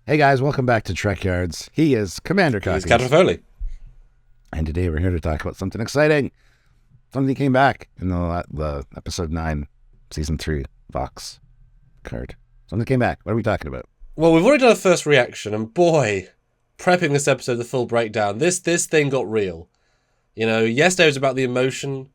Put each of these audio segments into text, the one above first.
Hey guys, welcome back to Trekyards. He is Commander He's Cockins. Captain Foley. And today we're here to talk about something exciting. Something came back in the episode 9, season 3, Vox card. Something came back. What are we talking about? Well, we've already done a first reaction, and boy, prepping this episode, the full breakdown, this thing got real. You know, yesterday was about the emotion,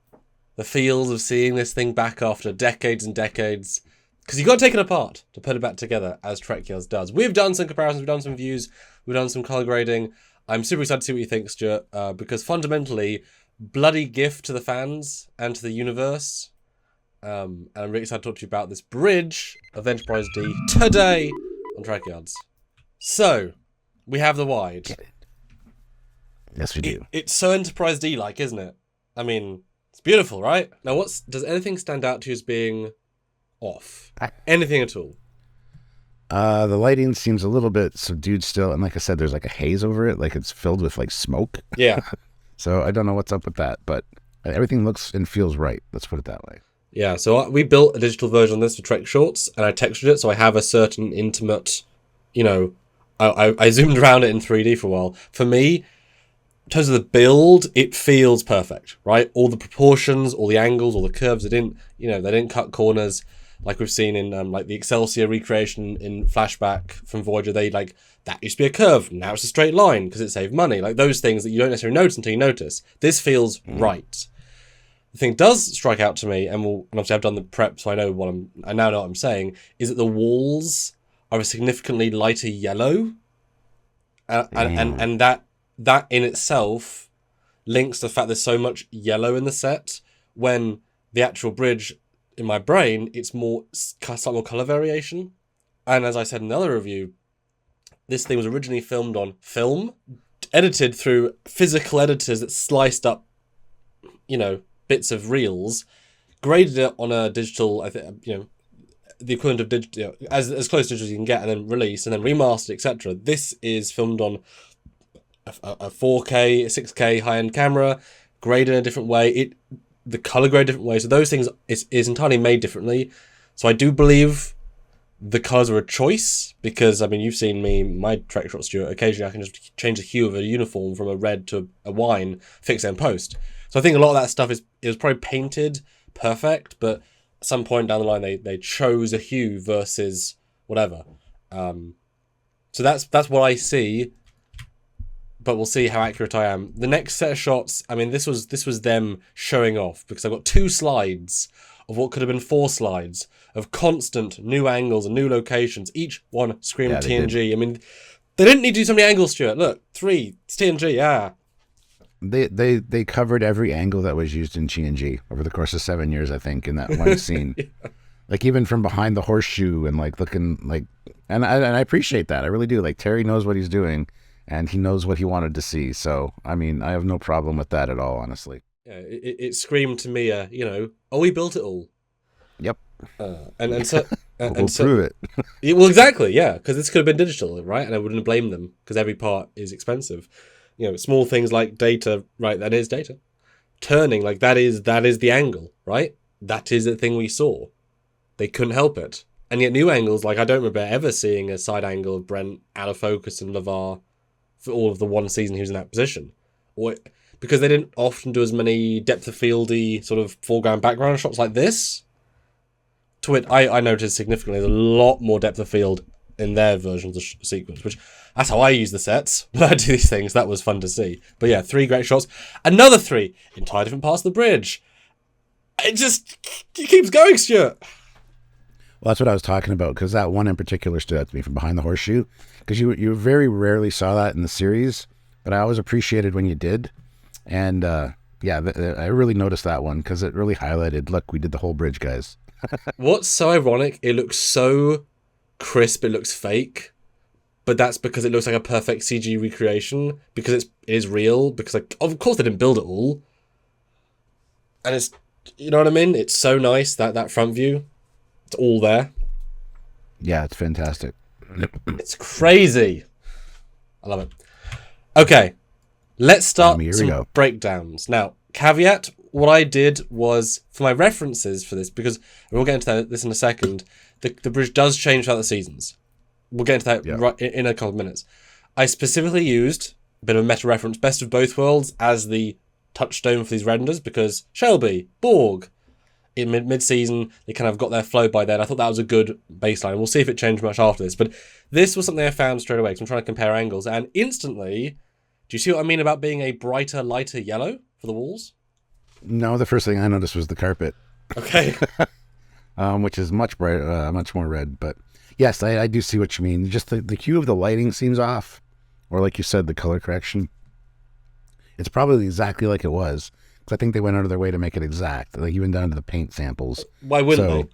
the feels of seeing this thing back after decades and decades. Because you've got to take it apart to put it back together, as Trekyards does. We've done some comparisons, we've done some views, we've done some colour grading. I'm super excited to see what you think, Stuart, because fundamentally, bloody gift to the fans and to the universe. And I'm really excited to talk to you about this bridge of Enterprise D today on Trekyards. So, we have the wide. Get it. Yes, we do. It's so Enterprise D-like, isn't it? I mean, it's beautiful, right? Now, does anything stand out to you as being off? Anything at all? The lighting seems a little bit subdued still, and like I said, there's like a haze over it, like it's filled with like smoke. Yeah. So I don't know what's up with that, but everything looks and feels right. Let's put it that way. Yeah, so we built a digital version of this for Trek Shorts, and I textured it, so I have a certain intimate, you know, I zoomed around it in 3D for a while. For me, in terms of the build, it feels perfect, right? All the proportions, all the angles, all the curves, they didn't cut corners like we've seen in like the Excelsior recreation in Flashback from Voyager. That used to be a curve, now it's a straight line because it saved money. Like those things that you don't necessarily notice until you notice. This feels right. The thing does strike out to me, and obviously I've done the prep, so I now know what I'm saying, is that the walls are a significantly lighter yellow, and that in itself links to the fact there's so much yellow in the set, when the actual bridge, in my brain, it's slightly more colour variation. And as I said in another review, this thing was originally filmed on film, edited through physical editors that sliced up, bits of reels, graded it on a digital, I think, the equivalent of digital, as close to digital as you can get, and then released, and then remastered, etc. This is filmed on a 4K, 6K high-end camera, graded in a different way. The color grade different way. So those things is entirely made differently. So I do believe the colors are a choice, because I mean, you've seen me, my Trek Shot Stuart, occasionally I can just change the hue of a uniform from a red to a wine, fix it in post. So I think a lot of that stuff it was probably painted perfect, but at some point down the line they chose a hue versus whatever. So that's what I see, but we'll see how accurate I am. The next set of shots, I mean, this was them showing off, because I've got 2 slides of what could have been 4 slides of constant new angles and new locations, each one screaming TNG. I mean, they didn't need to do so many angles, Stuart. Look, 3, it's TNG, yeah. They covered every angle that was used in TNG over the course of 7 years, I think, in that one scene. Yeah. Like even from behind the horseshoe and like looking like, and I appreciate that. I really do. Like Terry knows what he's doing, and he knows what he wanted to see. So, I mean, I have no problem with that at all, honestly. Yeah, it screamed to me, we built it all. Yep. We'll prove it. Well, exactly, yeah, because this could have been digital, right? And I wouldn't blame them, because every part is expensive. Small things like data, right? That is data. Turning, like that is the angle, right? That is the thing we saw. They couldn't help it. And yet new angles, like I don't remember ever seeing a side angle of Brent out of focus and LeVar for all of the one season he was in that position. Because they didn't often do as many depth of fieldy sort of foreground background shots like this. To it, I noticed significantly there's a lot more depth of field in their version of the sequence, which that's how I use the sets when I do these things. That was fun to see. But yeah, 3 great shots. Another 3 entirely different parts of the bridge. It keeps going, Stuart. Well, that's what I was talking about, because that one in particular stood out to me from behind the horseshoe, because you very rarely saw that in the series, but I always appreciated when you did. And I really noticed that one, because it really highlighted, look, we did the whole bridge, guys. What's so ironic, it looks so crisp, it looks fake, but that's because it looks like a perfect CG recreation, because it is real, because of course they didn't build it all. And it's, you know what I mean? It's so nice, that front view. It's all there. Yeah, it's fantastic. It's crazy. I love it. Okay, let's start some breakdowns. Now, caveat, what I did was, for my references for this, because we'll get into this in a second, the bridge does change throughout the seasons. we'll get into that right in a couple of minutes. I specifically used a bit of a meta reference, Best of Both Worlds, as the touchstone for these renders because Shelby, Borg, in mid-season, they kind of got their flow by then. I thought that was a good baseline. We'll see if it changed much after this. But this was something I found straight away because I'm trying to compare angles. And instantly, do you see what I mean about being a brighter, lighter yellow for the walls? No, the first thing I noticed was the carpet. Okay. Which is much brighter, much more red. But yes, I do see what you mean. Just the hue of the lighting seems off. Or like you said, the color correction. It's probably exactly like it was. I think they went out of their way to make it exact, like even down to the paint samples. Why wouldn't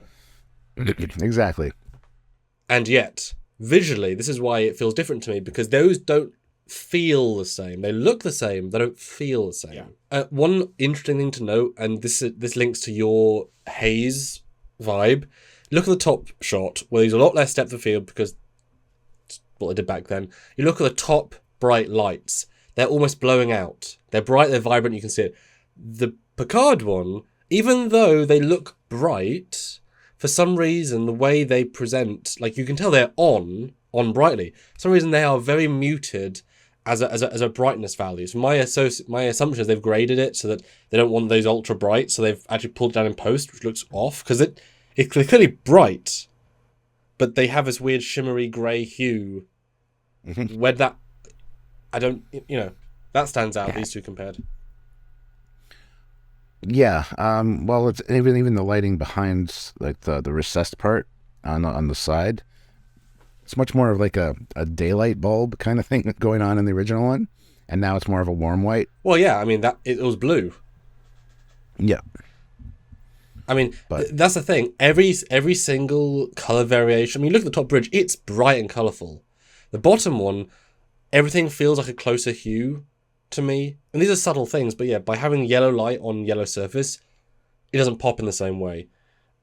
they? Exactly. And yet, visually, this is why it feels different to me, because those don't feel the same. They look the same, they don't feel the same. Yeah. One interesting thing to note, and this links to your haze vibe, look at the top shot, where there's a lot less depth of field, because it's what they did back then. You look at the top bright lights, they're almost blowing out. They're bright, they're vibrant, you can see it. The Picard one, even though they look bright, for some reason the way they present, like you can tell they're on brightly. For some reason they are very muted as a brightness value. So my assumption is they've graded it so that they don't want those ultra bright, so they've actually pulled it down in post, which looks off because it's clearly bright, but they have this weird shimmery grey hue. Mm-hmm. Where that that stands out. These two compared. Yeah, well, it's even the lighting behind, like the recessed part on the side. It's much more of like a daylight bulb kind of thing going on in the original one, and now it's more of a warm white. Well, yeah, I mean it was blue. Yeah, I mean that's the thing. Every single color variation. I mean, look at the top bridge; it's bright and colorful. The bottom one, everything feels like a closer hue to me, and these are subtle things, but yeah, by having yellow light on yellow surface, it doesn't pop in the same way.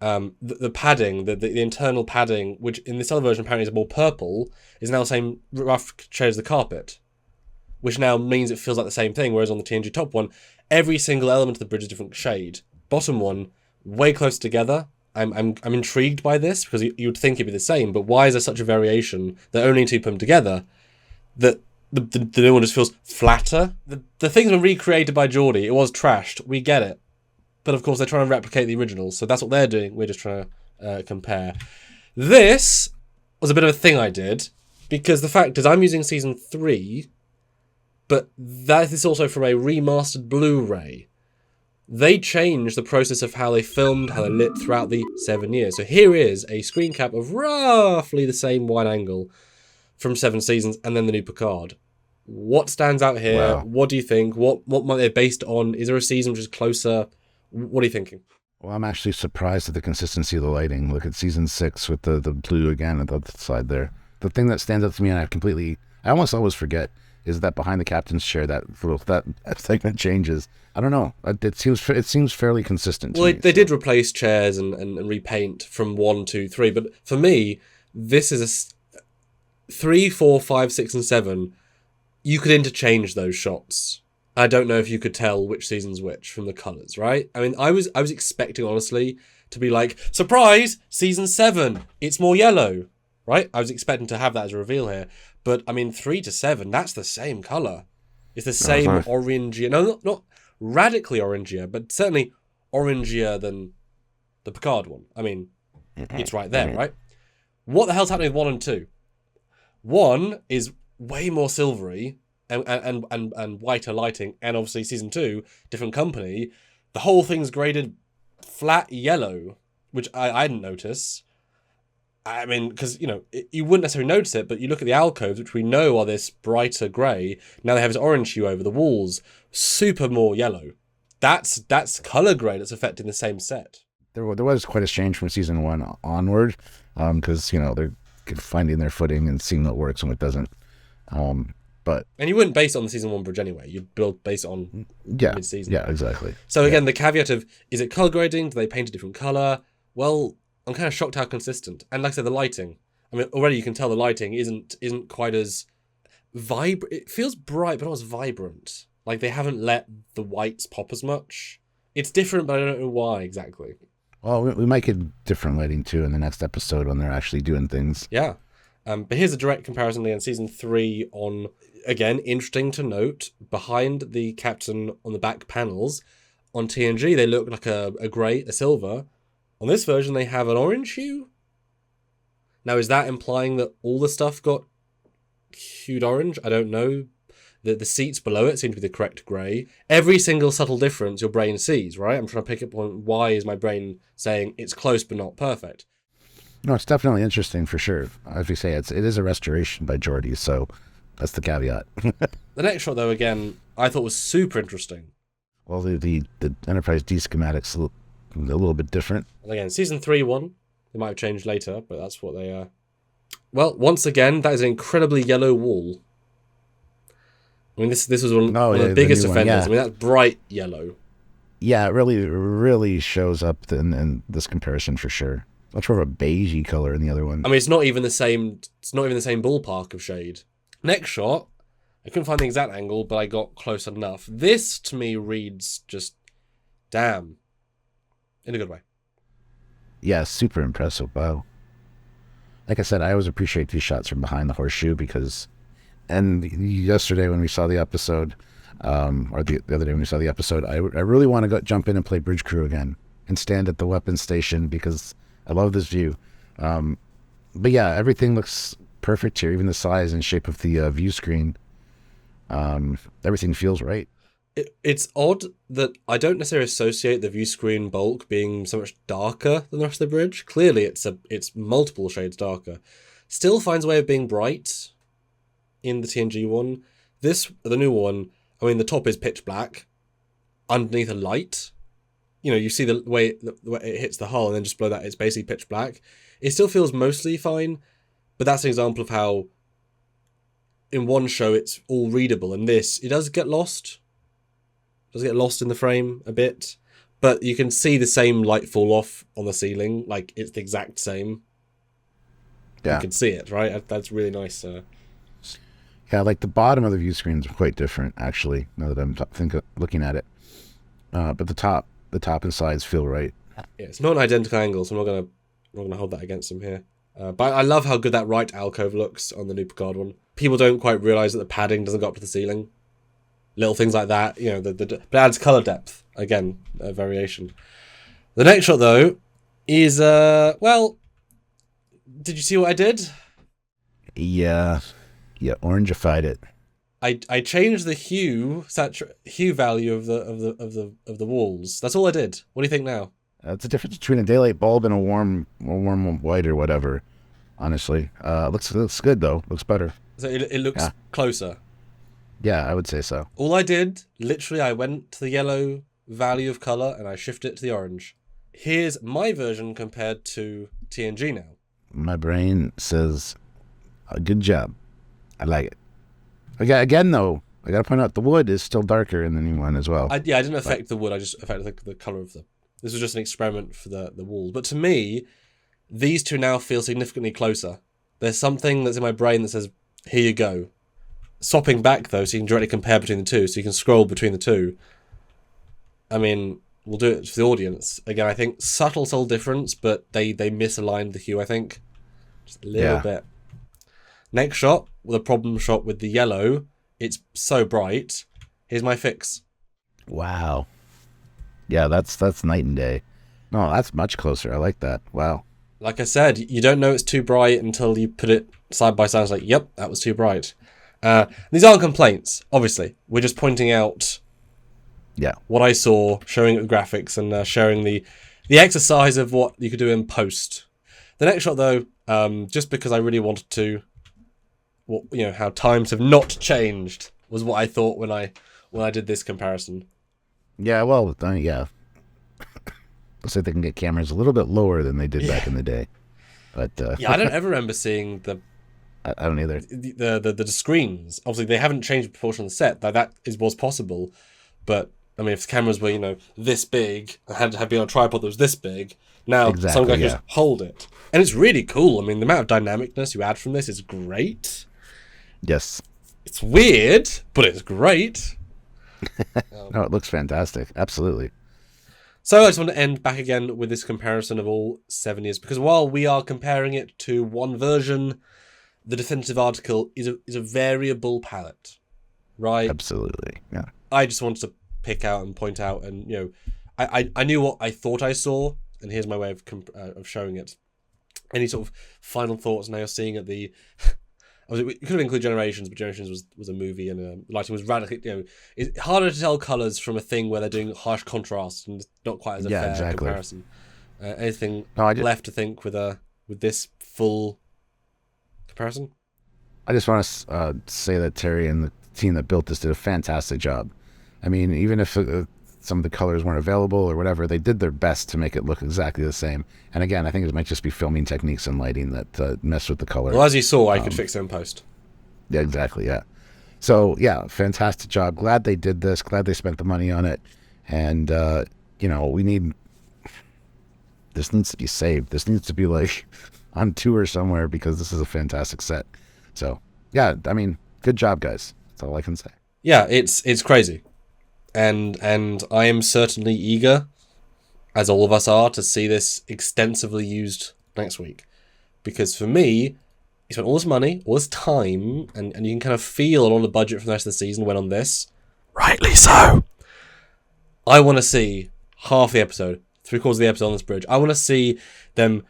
The padding, the internal padding, which in this other version apparently is more purple, is now the same rough shade as the carpet, which now means it feels like the same thing, whereas on the TNG top one, every single element of the bridge is a different shade. Bottom one, way close together. I'm intrigued by this, because you'd think it'd be the same, but why is there such a variation that only two put them together, that the new one just feels flatter? The thing's been recreated by Geordie. It was trashed. We get it. But of course, they're trying to replicate the originals. So that's what they're doing. We're just trying to compare. This was a bit of a thing I did, because the fact is I'm using Season 3, but that is also from a remastered Blu-ray. They changed the process of how they filmed, how they lit throughout the 7 years. So here is a screen cap of roughly the same wide angle from 7 seasons, and then the new Picard. What stands out here? Wow. What do you think? What might they be based on? Is there a season which is closer? What are you thinking? Well, I'm actually surprised at the consistency of the lighting. Look at Season 6 with the blue again at the side there. The thing that stands out to me, and I almost always forget, is that behind the captain's chair, that thing that changes. I don't know. It seems fairly consistent. Well, they did replace chairs and repaint from 1, 2, 3, but for me, this is 3, 4, 5, 6, and 7. You could interchange those shots. I don't know if you could tell which season's which from the colours, right? I mean, I was expecting, honestly, to be like, surprise, Season 7, it's more yellow, right? I was expecting to have that as a reveal here. But, I mean, 3 to 7, that's the same colour. It's the same orangey. No, not radically orangier, but certainly orangier than the Picard one. I mean, it's right there, right? What the hell's happening with 1 and 2? 1 is way more silvery and whiter lighting, and obviously Season 2, different company. The whole thing's graded flat yellow, which I didn't notice. I mean, because, you wouldn't necessarily notice it, but you look at the alcoves, which we know are this brighter grey. Now they have this orange hue over the walls. Super more yellow. That's colour grade that's affecting the same set. There was quite a change from Season 1 onward, because, they're finding their footing and seeing what works and what doesn't. And you wouldn't base it on the Season 1 bridge anyway. You'd base it on mid-season. Yeah, exactly. So again, the caveat of, is it colour grading? Do they paint a different colour? Well, I'm kind of shocked how consistent. And like I said, the lighting. I mean, already you can tell the lighting isn't quite as vibrant. It feels bright, but not as vibrant. Like they haven't let the whites pop as much. It's different, but I don't know why exactly. Well, we might get different lighting too in the next episode when they're actually doing things. Yeah. But here's a direct comparison again, season 3 on, again, interesting to note, behind the captain on the back panels, on TNG they look like a grey, a silver. On this version they have an orange hue. Now is that implying that all the stuff got hued orange? I don't know. The seats below it seem to be the correct grey. Every single subtle difference your brain sees, right? I'm trying to pick up on why is my brain saying it's close but not perfect. No, it's definitely interesting for sure. As we say, it is a restoration by Geordi, so that's the caveat. The next shot, though, again, I thought was super interesting. Well, the Enterprise D schematics look a little bit different. And again, season 3 one. They might have changed later, but that's what they are. Well, once again, that is an incredibly yellow wall. I mean, this was one of the biggest offenders. Yeah. I mean, that's bright yellow. Yeah, it really shows up in this comparison for sure. Much more of a beigey color in the other one. I mean, it's not even the same. It's not even the same ballpark of shade. Next shot, I couldn't find the exact angle, but I got close enough. This to me reads just, damn, in a good way. Yeah, super impressive. Wow. Like I said, I always appreciate these shots from behind the horseshoe because. And yesterday when we saw the episode, or the other day when we saw the episode, I really want to jump in and play Bridge Crew again and stand at the weapons station because I love this view. But yeah, everything looks perfect here, even the size and shape of the view screen. Everything feels right. It's odd that I don't necessarily associate the view screen bulk being so much darker than the rest of the bridge. Clearly, it's multiple shades darker. Still finds a way of being bright. In the TNG one, the new one, I mean, the top is pitch black, underneath a light. You know, you see the way it hits the hull, and then just below that, it's basically pitch black. It still feels mostly fine, but that's an example of how, in one show, it's all readable, and this, it does get lost. It does get lost in the frame a bit, but you can see the same light fall off on the ceiling, like it's the exact same. Yeah. You can see it, right? That's really nice. Yeah, like the bottom of the view screen is quite different, actually, now that I'm looking at it. But the top and sides feel right. Yeah, it's not an identical angle, so I'm not gonna hold that against him here. But I love how good that right alcove looks on the new Picard one. People don't quite realise that the padding doesn't go up to the ceiling. Little things like that, you know, but it adds colour depth. Again, a variation. The next shot, though, is, well, did you see what I did? Yeah. Yeah, orangified it. I changed the hue value of the walls. That's all I did. What do you think now? It's the difference between a daylight bulb and a warm white or whatever. Honestly, looks good though. Looks better. So it looks closer. Yeah, I would say so. All I did, literally, I went to the yellow value of color and I shifted it to the orange. Here's my version compared to TNG now. My brain says, good job. I like it. Again, though, I got to point out the wood is still darker in the new one as well. I didn't affect the wood. I just affected the color of the. This was just an experiment for the walls. But to me, these two now feel significantly closer. There's something that's in my brain that says, here you go. Swapping back, though, so you can directly compare between the two, so you can scroll between the two. I mean, we'll do it for the audience. Again, I think subtle difference, but they misaligned the hue, I think. Just a little bit. Next shot, with a problem shot with the yellow. It's so bright. Here's my fix. Wow. Yeah, that's night and day. No, that's much closer. I like that. Wow. Like I said, you don't know it's too bright until you put it side by side. It's like, yep, that was too bright. These aren't complaints, obviously. We're just pointing out what I saw, showing the graphics, and showing the exercise of what you could do in post. The next shot, though, just because I really wanted to, how times have not changed, was what I thought when I did this comparison. Yeah, well, yeah. Looks like they can get cameras a little bit lower than they did back in the day. But I don't ever remember seeing the. I don't either. The screens. Obviously, they haven't changed the proportion of the set. That was possible, but I mean, if the cameras were this big and had to be on a tripod that was this big, now some guy can just hold it, and it's really cool. I mean, the amount of dynamicness you add from this is great. Yes. It's weird, but it's great. No, it looks fantastic. Absolutely. So I just want to end back again with this comparison of all 7 years, because while we are comparing it to one version, the definitive article is a variable palette, right? Absolutely, yeah. I just wanted to pick out and point out, and I knew what I thought I saw, and here's my way of showing it. Any sort of final thoughts? Now you're seeing at the. It could have included Generations, but Generations was a movie, and lighting was radically. It's harder to tell colors from a thing where they're doing harsh contrast and not quite as a fair comparison. Anything left to think with this full comparison? I just want to say that Terry and the team that built this did a fantastic job. I mean, even if some of the colors weren't available or whatever, they did their best to make it look exactly the same. And again, I think it might just be filming techniques and lighting that mess with the color. Well, as you saw, I could fix it in post. Yeah, exactly, yeah. So, yeah, fantastic job. Glad they did this. Glad they spent the money on it. And, this needs to be saved. This needs to be, like, on tour somewhere because this is a fantastic set. So, yeah, I mean, good job, guys. That's all I can say. Yeah, it's crazy. And I am certainly eager, as all of us are, to see this extensively used next week. Because for me, you spent all this money, all this time, and you can kind of feel a lot of the budget from the rest of the season went on this. Rightly so. I want to see half the episode, 3/4 of the episode on this bridge. I want to see them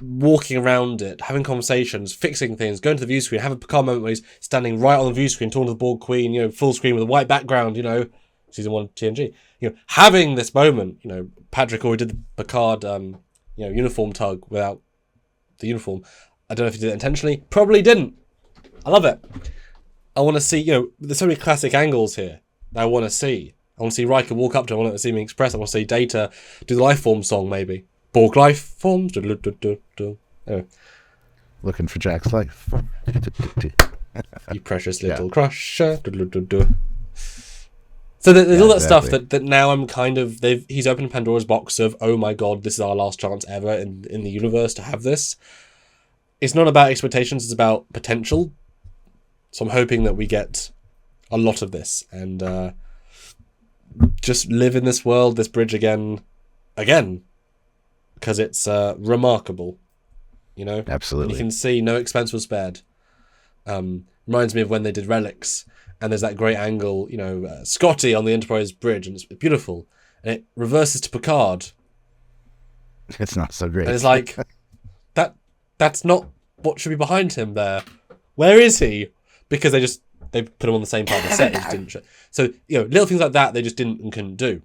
walking around it, having conversations, fixing things, going to the view screen, have a Picard moment where he's standing right on the view screen, talking to the Borg Queen, full screen with a white background, Season 1 TNG. Having this moment, Patrick already did the Picard, uniform tug without the uniform. I don't know if he did it intentionally. Probably didn't. I love it. I want to see, there's so many classic angles here that I want to see. I want to see Riker walk up to him. I want to see him express. I want to see Data do the life form song, maybe. Borg life forms. Anyway. Looking for Jack's life. You precious little crusher. So there's all that stuff that now I'm kind of... He's opened Pandora's box of, oh my god, this is our last chance ever in the universe to have this. It's not about expectations, it's about potential. So I'm hoping that we get a lot of this and just live in this world, this bridge again, because it's remarkable, Absolutely. And you can see no expense was spared. Reminds me of when they did Relics, and there's that great angle, Scotty on the Enterprise bridge, and it's beautiful, and it reverses to Picard. It's not so great. And it's like, that's not what should be behind him there. Where is he? Because they put him on the same part of the set. They just didn't. So, little things like that they just didn't and couldn't do.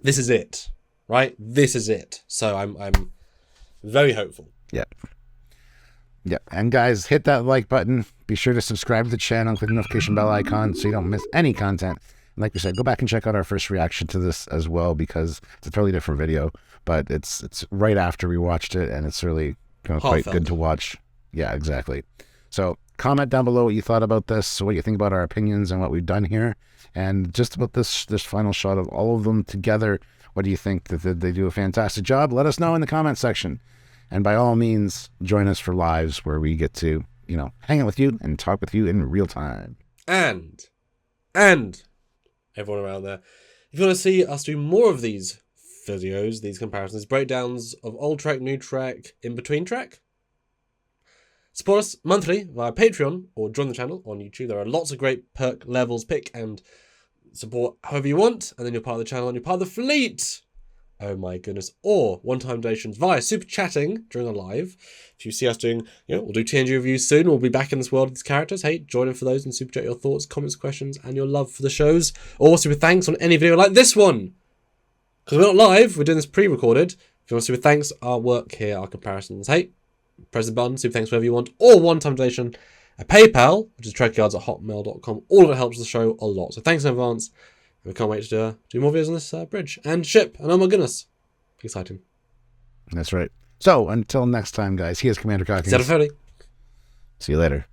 This is it, right? This is it. So I'm very hopeful. Yep. Yep. And guys, hit that like button. Be sure to subscribe to the channel, click the notification bell icon so you don't miss any content. And like we said, go back and check out our first reaction to this as well because it's a totally different video, but it's right after we watched it and it's really quite good to watch. Yeah, exactly. So comment down below what you thought about this, what you think about our opinions and what we've done here, and just about this final shot of all of them together. What do you think? That they do a fantastic job? Let us know in the comment section. And by all means, join us for lives where we get to, hang out with you and talk with you in real time. And everyone around there, if you want to see us do more of these videos, these comparisons, breakdowns of old Trek, new Trek, in between Trek, support us monthly via Patreon or join the channel on YouTube. There are lots of great perk levels. Pick and support however you want, and then you're part of the channel and you're part of the fleet. Oh my goodness. Or one-time donations via super chatting during a live. If you see us doing, we'll do TNG reviews soon. We'll be back in this world with these characters. Hey, join in for those and super chat your thoughts, comments, questions, and your love for the shows. Or super thanks on any video like this one. Because we're not live, we're doing this pre-recorded. If you want super thanks, our work here, our comparisons. Hey, press the button, super thanks wherever you want. Or one-time donation at PayPal, which is trekyards@hotmail.com. All of it helps the show a lot. So thanks in advance. We can't wait to do more videos on this bridge and ship. And oh my goodness, exciting. That's right. So until next time, guys, he is Commander Cockings. Foley. See you later.